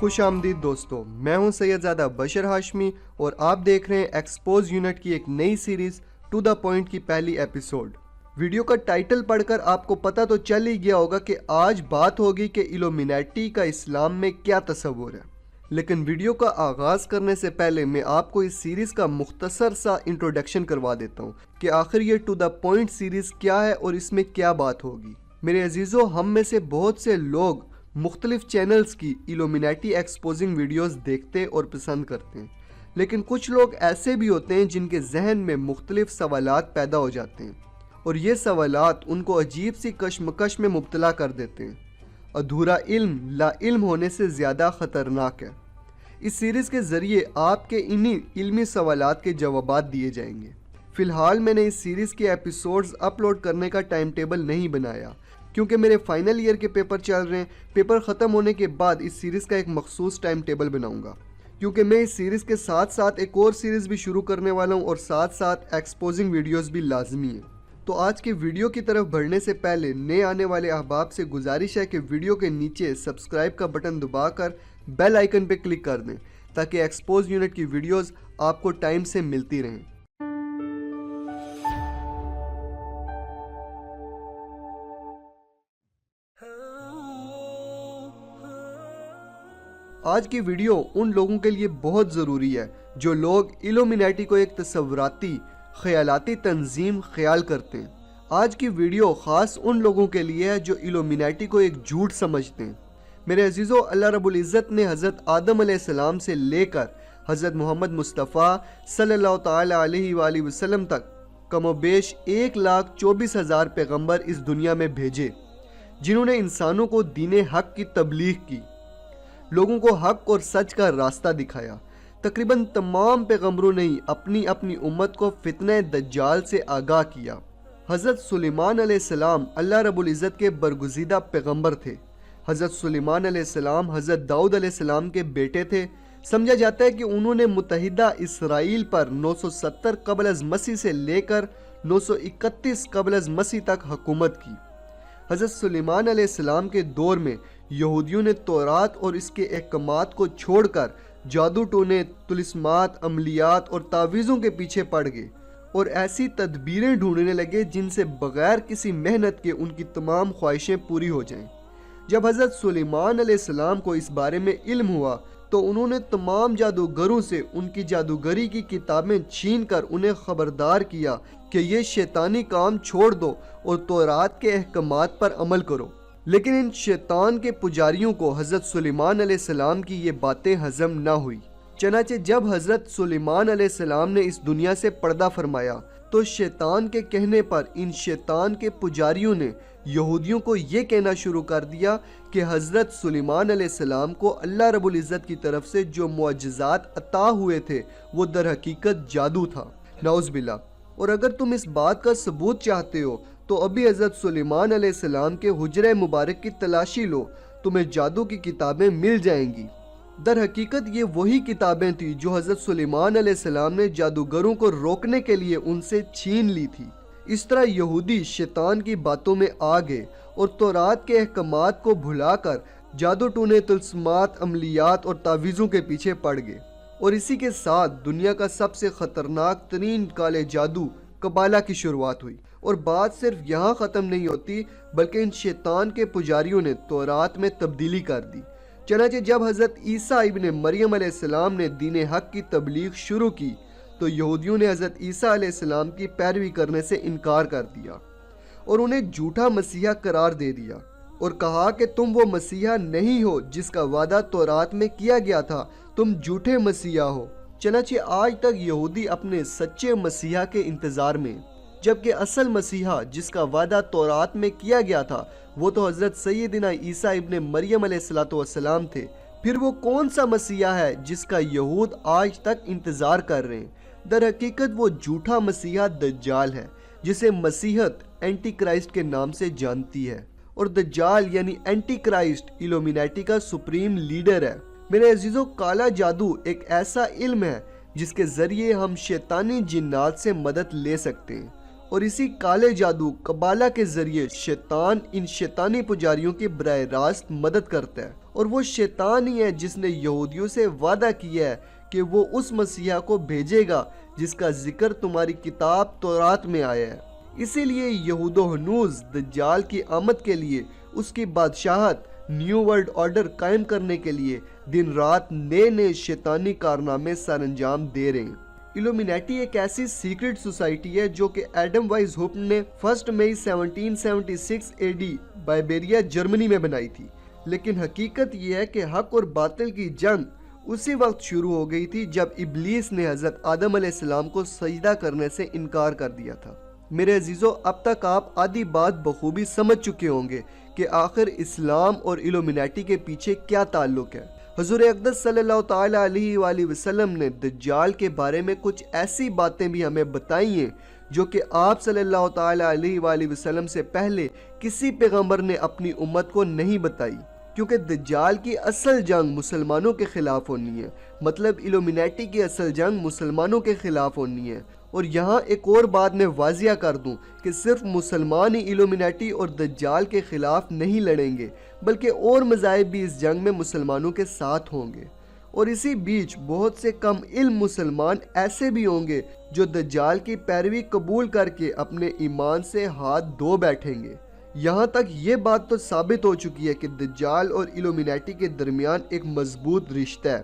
खुश आमदीद दोस्तों, मैं हूं सैयदजादा बशर हाशमी और आप देख रहे हैं एक्सपोज यूनिट की एक नई सीरीज टू द पॉइंट की पहली एपिसोड। वीडियो का टाइटल पढ़कर आपको पता तो चल ही गया होगा कि आज बात होगी कि इल्यूमिनेटी का इस्लाम में क्या तस्वुर है। लेकिन वीडियो का आगाज करने से पहले मैं आपको इस सीरीज का मुख्तसर सा इंट्रोडक्शन करवा देता हूँ कि आखिर ये टू द पॉइंट सीरीज क्या है और इसमें क्या बात होगी। मेरे अजीजों, हम में से बहुत से लोग मुख्तलिफ चैनल्स की इल्यूमिनेटी एक्सपोजिंग वीडियोस देखते और पसंद करते हैं, लेकिन कुछ लोग ऐसे भी होते हैं जिनके जहन में मुख्तलिफ सवालात पैदा हो जाते हैं और ये सवालात उनको अजीब सी कशमकश में मुब्तला कर देते हैं। अधूरा इल्म ला इल्म होने से ज़्यादा ख़तरनाक है। इस सीरीज़ के ज़रिए आपके इन्हीं इल्मी सवालात के जवाबात दिए जाएंगे। फ़िलहाल मैंने इस सीरीज़ के एपिसोड्स अपलोड करने का टाइम टेबल नहीं बनाया क्योंकि मेरे फाइनल ईयर के पेपर चल रहे हैं। पेपर ख़त्म होने के बाद इस सीरीज़ का एक मखसूस टाइम टेबल बनाऊंगा, क्योंकि मैं इस सीरीज़ के साथ साथ एक और सीरीज़ भी शुरू करने वाला हूं और साथ साथ एक्सपोजिंग वीडियोस भी लाजमी है। तो आज के वीडियो की तरफ बढ़ने से पहले नए आने वाले अहबाब से गुजारिश है कि वीडियो के नीचे सब्सक्राइब का बटन दबाकर बेल आइकन पर क्लिक कर दें ताकि एक्सपोज यूनिट की वीडियोज़ आपको टाइम से मिलती रहें। आज की वीडियो उन लोगों के लिए बहुत ज़रूरी है जो लोग इल्यूमिनेटी को एक तस्वुराती ख्यालाती तंजीम ख्याल करते हैं। आज की वीडियो ख़ास उन लोगों के लिए है जो इल्यूमिनेटी को एक झूठ समझते हैं। मेरे अजीज़ों, अल्लाह रब्बुल इज़्ज़त ने हज़रत आदम अलैहिस्सलाम से लेकर हज़रत मोहम्मद मुस्तफ़ा सल्लल्लाहु ताला अलैहि वसल्लम तक कमोबेश 1,24,000 पैगंबर इस दुनिया में भेजे, जिन्होंने इंसानों को दीन हक़ की तबलीग की, लोगों को हक और सच का रास्ता दिखाया। तकरीबन तमाम पैगंबरों ने अपनी अपनी उम्मत को फितने दज्जाल से आगाह किया। हज़रत सुलेमान अलैहिस्सलाम अल्लाह रब्बुल इज़्ज़त के बरगुज़ीदा पैगंबर थे। हज़रत सुलेमान अलैहिस्सलाम हज़रत दाऊद अलैहिस्सलाम के बेटे थे। समझा जाता है कि उन्होंने मुत्तहिदा इसराइल पर 970 क़ब्ल अज़ मसीह से लेकर 931 क़ब्ल अज़ मसीह तक हुकूमत की। हज़रत सुलेमान अलैहिस्सलाम के दौर में यहूदियों ने तौरात और इसके अहकामात को छोड़कर जादू टोने, तुलिस्मात, अमलियात और तावीज़ों के पीछे पड़ गए और ऐसी तदबीरें ढूंढने लगे जिनसे बग़ैर किसी मेहनत के उनकी तमाम ख्वाहिशें पूरी हो जाएं। जब हज़रत सुलेमान अलैहिस्सलाम को इस बारे में इल्म हुआ तो उन्होंने तमाम जादूगरों से उनकी जादूगरी की किताबें छीन कर उन्हें ख़बरदार किया कि ये शैतानी काम छोड़ दो और तौरात के अहकामात पर अमल करो। लेकिन इन शैतान के पुजारियों को हज़रत सुलेमान अलैहिस्सलाम की ये बातें हज़म ना हुई। चनाचे जब हज़रत सुलेमान अलैहिस्सलाम ने इस दुनिया से पर्दा फरमाया तो शैतान के कहने पर इन शैतान के पुजारियों ने यहूदियों को ये कहना शुरू कर दिया कि हज़रत सुलेमान अलैहिस्सलाम को अल्लाह रब्बुल इज़्ज़त की तरफ से जो मुअज्जिज़ात अता हुए थे वो दर हकीकत जादू था। नाउज़ बिल्लाह। और अगर तुम इस बात का सबूत चाहते हो तो अभी हज़रत सुलेमान अलैहिस्सलाम के हुजरे मुबारक की तलाशी लो, तुम्हें जादू की किताबें मिल जाएंगी। दर हकीकत ये वही किताबें थी जो हज़रत सुलेमान अलैहिस्सलाम ने जादूगरों को रोकने के लिए उनसे छीन ली थी। इस तरह यहूदी शैतान की बातों में आ गए और तौरात के अहकामात को भुलाकर जादू टूने, तुलस्मात, अमलियात और तावीज़ों के पीछे पड़ गए। और इसी के साथ दुनिया का सबसे ख़तरनाक तरीन काले जादू कबाला की शुरुआत हुई। और बात सिर्फ यहाँ ख़त्म नहीं होती बल्कि इन शैतान के पुजारियों ने तौरात में तब्दीली कर दी। चनाचे जब हज़रत ईसा इब्ने मरियम अलैहिस्सलाम ने दीन हक़ की तबलीग शुरू की तो यहूदियों ने हज़रत ईसा अलैहिस्सलाम की पैरवी करने से इनकार कर दिया और उन्हें झूठा मसीहा करार दे दिया और कहा कि तुम वो मसीहा नहीं हो जिसका वादा तौरात में किया गया था, तुम झूठे मसीहा हो। चनाचे आज तक यहूदी अपने सच्चे मसीहा के इंतज़ार में, जबकि असल मसीहा जिसका वादा तौरात में किया गया था वो तो हज़रत सैयदना ईसा इब्ने मरियम अलैहिस्सलाम थे। फिर वो कौन सा मसीहा है जिसका यहूद आज तक इंतज़ार कर रहे हैं? दर हकीकत वो झूठा मसीहा दज्जाल है, जिसे मसीहत एंटी क्राइस्ट के नाम से जानती है। और दज्जाल यानी एंटी क्राइस्ट इल्यूमिनेटी का सुप्रीम लीडर है। मेरे अजीज़ों, काला जादू एक ऐसा इल्म है जिसके ज़रिए हम शैतानी जिन्नात से मदद ले सकते हैं और इसी काले जादू कबाला के ज़रिए शैतान इन शैतानी पुजारियों की बराह रास्त मदद करता है اور وہ شیطان ہی ہے جس نے یہودیوں سے وعدہ کیا ہے کہ وہ اس مسیحا کو بھیجے گا جس کا ذکر تمہاری کتاب تورات میں آیا ہے۔ اسی لیے یہود و ہنوز دجال کی آمد کے لیے، اس کی بادشاہت، نیو ورلڈ آرڈر قائم کرنے کے لیے دن رات نئے نئے شیطانی کارنامے سر انجام دے رہے ہیں۔ ایلومینیٹی ایک ایسی سیکرٹ سوسائٹی ہے جو کہ ایڈم وائز ہپ نے 1 مئی 1776 AD بائبیریا جرمنی میں بنائی تھی، لیکن حقیقت یہ ہے کہ حق اور باطل کی جنگ اسی وقت شروع ہو گئی تھی جب ابلیس نے حضرت آدم علیہ السلام کو سجدہ کرنے سے انکار کر دیا تھا۔ میرے عزیزو، اب تک آپ آدھی بات بخوبی سمجھ چکے ہوں گے کہ آخر اسلام اور ایلومینیٹی کے پیچھے کیا تعلق ہے۔ حضور اقدس صلی اللہ تعالی علیہ وآلہ وسلم نے دجال کے بارے میں کچھ ایسی باتیں بھی ہمیں بتائی ہیں جو کہ آپ صلی اللہ تعالی علیہ وآلہ وسلم سے پہلے کسی پیغمبر نے اپنی امت کو نہیں بتائی، کیونکہ دجال کی اصل جنگ مسلمانوں کے خلاف ہونی ہے، مطلب ایلومینیٹی کی اصل جنگ مسلمانوں کے خلاف ہونی ہے۔ اور یہاں ایک اور بات میں واضح کر دوں کہ صرف مسلمان ہی ایلومینیٹی اور دجال کے خلاف نہیں لڑیں گے، بلکہ اور مذاہب بھی اس جنگ میں مسلمانوں کے ساتھ ہوں گے۔ اور اسی بیچ بہت سے کم علم مسلمان ایسے بھی ہوں گے جو دجال کی پیروی قبول کر کے اپنے ایمان سے ہاتھ دھو بیٹھیں گے۔ یہاں تک یہ بات تو ثابت ہو چکی ہے کہ دجال اور ایلومینیٹی کے درمیان ایک مضبوط رشتہ ہے،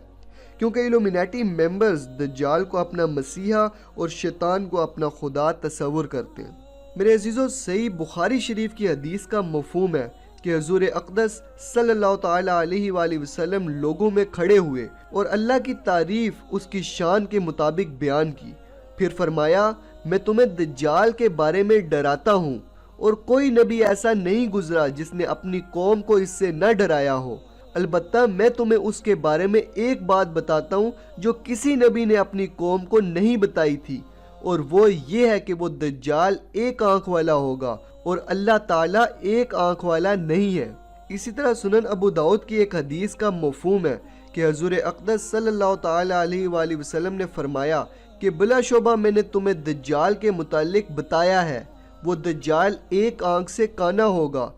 کیونکہ ایلومینیٹی ممبرز دجال کو اپنا مسیحا اور شیطان کو اپنا خدا تصور کرتے ہیں۔ میرے عزیزو، صحیح بخاری شریف کی حدیث کا مفہوم ہے کہ حضور اقدس صلی اللہ تعالی علیہ وآلہ وسلم لوگوں میں کھڑے ہوئے اور اللہ کی تعریف اس کی شان کے مطابق بیان کی، پھر فرمایا، میں تمہیں دجال کے بارے میں ڈراتا ہوں، اور کوئی نبی ایسا نہیں گزرا جس نے اپنی قوم کو اس سے نہ ڈرایا ہو، البتہ میں تمہیں اس کے بارے میں ایک بات بتاتا ہوں جو کسی نبی نے اپنی قوم کو نہیں بتائی تھی، اور وہ یہ ہے کہ وہ دجال ایک آنکھ والا ہوگا اور اللہ تعالیٰ ایک آنکھ والا نہیں ہے۔ اسی طرح سنن ابو داؤد کی ایک حدیث کا مفہوم ہے کہ حضور اقدس صلی اللہ تعالی علیہ وآلہ وسلم نے فرمایا کہ بلا شبہ میں نے تمہیں دجال کے متعلق بتایا ہے، وہ دجال ایک آنکھ سے کانا ہوگا،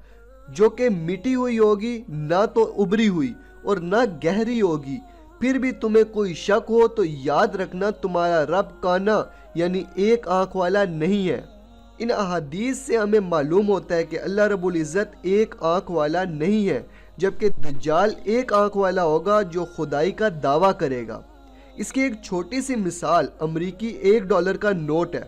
جو کہ مٹی ہوئی ہوگی، نہ تو ابری ہوئی اور نہ گہری ہوگی۔ پھر بھی تمہیں کوئی شک ہو تو یاد رکھنا تمہارا رب کانا یعنی ایک آنکھ والا نہیں ہے۔ ان احادیث سے ہمیں معلوم ہوتا ہے کہ اللہ رب العزت ایک آنکھ والا نہیں ہے، جبکہ دجال ایک آنکھ والا ہوگا جو خدائی کا دعویٰ کرے گا۔ اس کی ایک چھوٹی سی مثال امریکی $1 کا نوٹ ہے،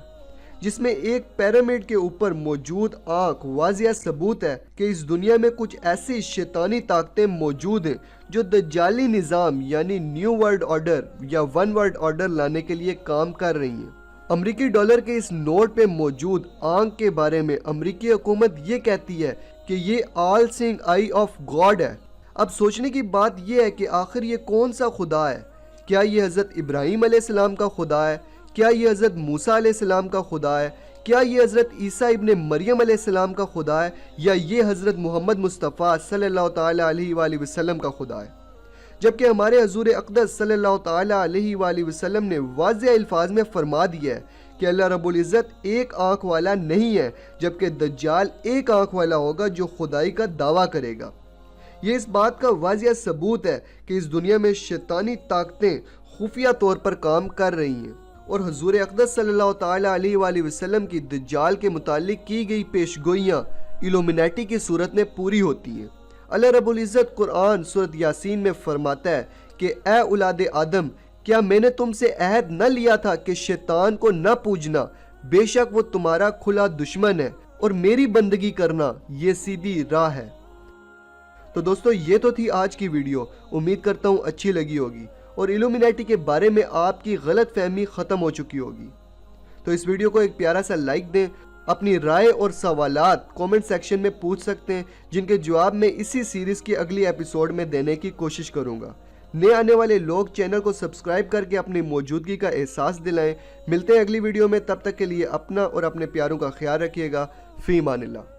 جس میں ایک پیرامڈ کے اوپر موجود آنکھ واضح ثبوت ہے کہ اس دنیا میں کچھ ایسی شیطانی طاقتیں موجود ہیں جو دجالی نظام یعنی نیو ورلڈ آرڈر یا ون ورلڈ آرڈر لانے کے لیے کام کر رہی ہیں۔ امریکی ڈالر کے اس نوٹ پہ موجود آنکھ کے بارے میں امریکی حکومت یہ کہتی ہے کہ یہ آل سینگ آئی آف گاڈ ہے۔ اب سوچنے کی بات یہ ہے کہ آخر یہ کون سا خدا ہے؟ کیا یہ حضرت ابراہیم علیہ السلام کا خدا ہے؟ کیا یہ حضرت موسیٰ علیہ السلام کا خدا ہے؟ کیا یہ حضرت عیسیٰ ابن مریم علیہ السلام کا خدا ہے؟ یا یہ حضرت محمد مصطفیٰ صلی اللہ تعالی علیہ وآلہ وسلم کا خدا ہے؟ جبکہ ہمارے حضور اقدس صلی اللہ تعالی علیہ وآلہ وسلم نے واضح الفاظ میں فرما دیا ہے کہ اللہ رب العزت ایک آنکھ والا نہیں ہے، جبکہ دجال ایک آنکھ والا ہوگا جو خدائی کا دعویٰ کرے گا۔ یہ اس بات کا واضح ثبوت ہے کہ اس دنیا میں شیطانی طاقتیں خفیہ طور پر کام کر رہی ہیں، اور حضور اقدس صلی اللہ تعالی علیہ وآلہ وسلم کی دجال کے متعلق کی گئی پیشگوئیاں ایلومینیٹی کی صورت میں پوری ہوتی ہیں۔ اللہ رب العزت قرآن سورۃ یاسین میں فرماتا ہے کہ اے اولاد آدم، کیا میں نے تم سے عہد نہ لیا تھا کہ شیطان کو نہ پوجنا، بے شک وہ تمہارا کھلا دشمن ہے، اور میری بندگی کرنا یہ سیدھی راہ ہے۔ تو دوستو، یہ تو تھی آج کی ویڈیو، امید کرتا ہوں اچھی لگی ہوگی اور ایلومینیٹی کے بارے میں آپ کی غلط فہمی ختم ہو چکی ہوگی۔ تو اس ویڈیو کو ایک پیارا سا لائک دیں، اپنی رائے اور سوالات کومنٹ سیکشن میں پوچھ سکتے ہیں، جن کے جواب میں اسی سیریز کی اگلی ایپیسوڈ میں دینے کی کوشش کروں گا۔ نئے آنے والے لوگ چینل کو سبسکرائب کر کے اپنی موجودگی کا احساس دلائیں۔ ملتے ہیں اگلی ویڈیو میں، تب تک کے لیے اپنا اور اپنے پیاروں کا خیال رکھیے گا۔ فی امان اللہ۔